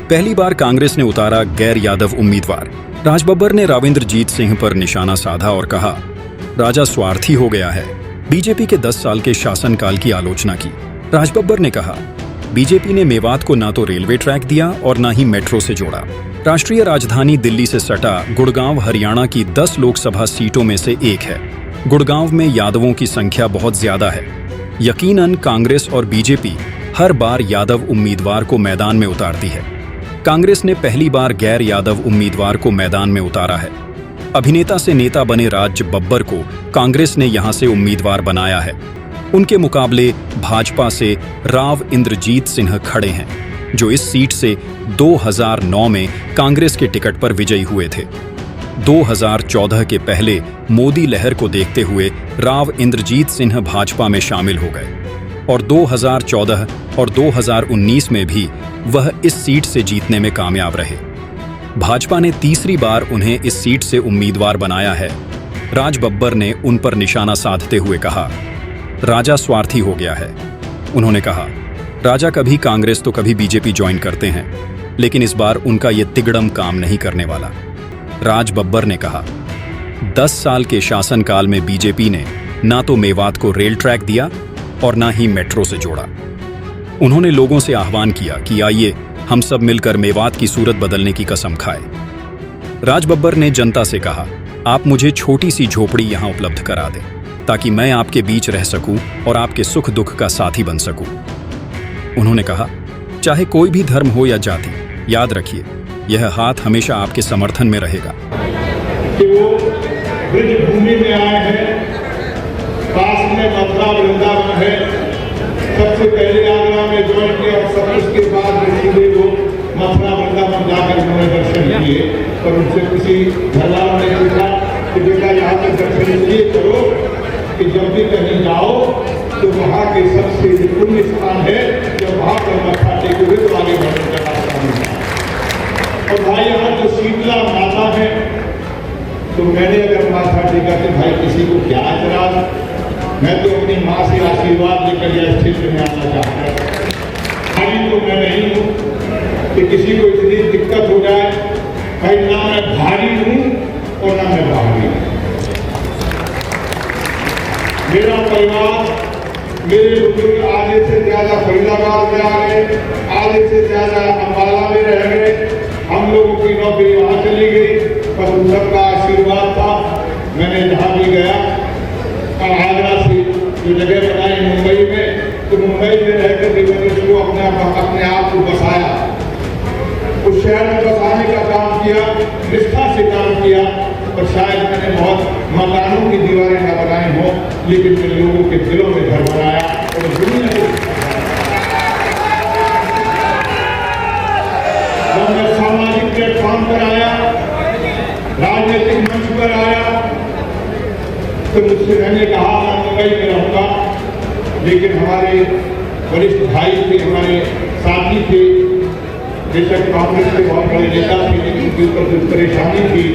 पहली बार कांग्रेस ने उतारा गैर यादव उम्मीदवार। राजबब्बर ने राविंद्रजीत सिंह पर निशाना साधा और कहा, राजा स्वार्थी हो गया है। बीजेपी के 10 साल के शासनकाल की आलोचना की। राजबब्बर ने कहा, बीजेपी ने मेवात को ना तो रेलवे ट्रैक दिया और ना ही मेट्रो से जोड़ा। राष्ट्रीय राजधानी दिल्ली से सटा गुड़गांव हरियाणा की 10 लोकसभा सीटों में से एक है। गुड़गांव में यादवों की संख्या बहुत ज्यादा है। यकीनन कांग्रेस और बीजेपी हर बार यादव उम्मीदवार को मैदान में उतारती है। कांग्रेस ने पहली बार गैर यादव उम्मीदवार को मैदान में उतारा है। अभिनेता से नेता बने राजबब्बर को कांग्रेस ने यहां से उम्मीदवार बनाया है। उनके मुकाबले भाजपा से राव इंद्रजीत सिंह खड़े हैं, जो इस सीट से 2009 में कांग्रेस के टिकट पर विजयी हुए थे। 2014 के पहले मोदी लहर को देखते हुए राव इंद्रजीत सिंह भाजपा में शामिल हो गए और 2014 और 2019 में भी वह इस सीट से जीतने में कामयाब रहे। भाजपा ने तीसरी बार उन्हें इस सीट से उम्मीदवार बनाया है। राजबब्बर ने उन पर निशाना साधते हुए कहा, राजा स्वार्थी हो गया है। उन्होंने कहा, राजा कभी कांग्रेस तो कभी बीजेपी ज्वाइन करते हैं, लेकिन इस बार उनका ये तिगड़म काम नहीं करने वाला। राजबब्बर ने कहा, 10 साल के शासनकाल में बीजेपी ने ना तो मेवात को रेल ट्रैक दिया और ना ही मेट्रो से जोड़ा। उन्होंने लोगों से आह्वान किया कि आइए हम सब मिलकर मेवात की सूरत बदलने की कसम खाएं। राजबब्बर ने जनता से कहा, आप मुझे छोटी सी झोपड़ी यहां उपलब्ध करा दें, ताकि मैं आपके बीच रह सकूं और आपके सुख दुख का साथी बन सकूं। उन्होंने कहा, चाहे कोई भी धर्म हो या जाति, याद रखिए यह हाथ हमेशा आपके समर्थन में रहेगा। कि वो ब्रज भूमि में आए हैं, पास में मथुरा वृंदावन है। सबसे पहले आगरा में ज्वाइन किया और सब उसके बाद सीधे वो मथुरा वृंदावन जाकर उन्होंने दर्शन किए। और उनसे किसी घरवालों ने पूछा कि बेटा यहाँ पे दर्शन इसलिए करो कि जब भी कहीं जाओ तो वहाँ के सबसे पुण्य स्थान है, जब वहाँ पर मत्था टेके हुए तो आगे बढ़ने का रास्ता मिलता है। और भाई यहाँ जो शीतला माता है, तो मैंने अगर माथा टेका कि भाई किसी को क्या एतराज, मैं तो अपनी माँ से आशीर्वाद लेकर यह क्षेत्र में आना चाहता हूँ। भाई तो मैं नहीं हूँ कि किसी को इतनी दिक्कत हो जाए, भाई ना मैं भारी हूँ और ना मैं भारी हूँ। मेरा परिवार, मेरे बुजुर्ग आधे से ज्यादा फरीदाबाद में आ गए, आधे से ज्यादा अम्बाला में रह गए। हम लोगों की नौकरी वहाँ चली गई, पर उन सबका आशीर्वाद था। मैंने जहाँ भी गया, आगरा से जो जगह बनाई मुंबई में, तो मुंबई में रहकर भी मैंने उसको अपने आप को बसाया, उस शहर में बसाने का काम किया, निष्ठा से काम किया। और शायद मैंने बहुत मकानों की दीवारें न बनाई हो, लेकिन मैंने लोगों के दिलों में घर बनाया और दुनिया को जब मैं सामाजिक प्लेटफॉर्म पर आया, राजनीतिक मंच पर आया, तो मुझसे मैंने कहा मैं मुंबई में रहूँगा, लेकिन हमारे वरिष्ठ भाई थे, हमारे साथी थे, बेशक कांग्रेस के बहुत बड़े नेता थे, लेकिन उनके ऊपर जो परेशानी थी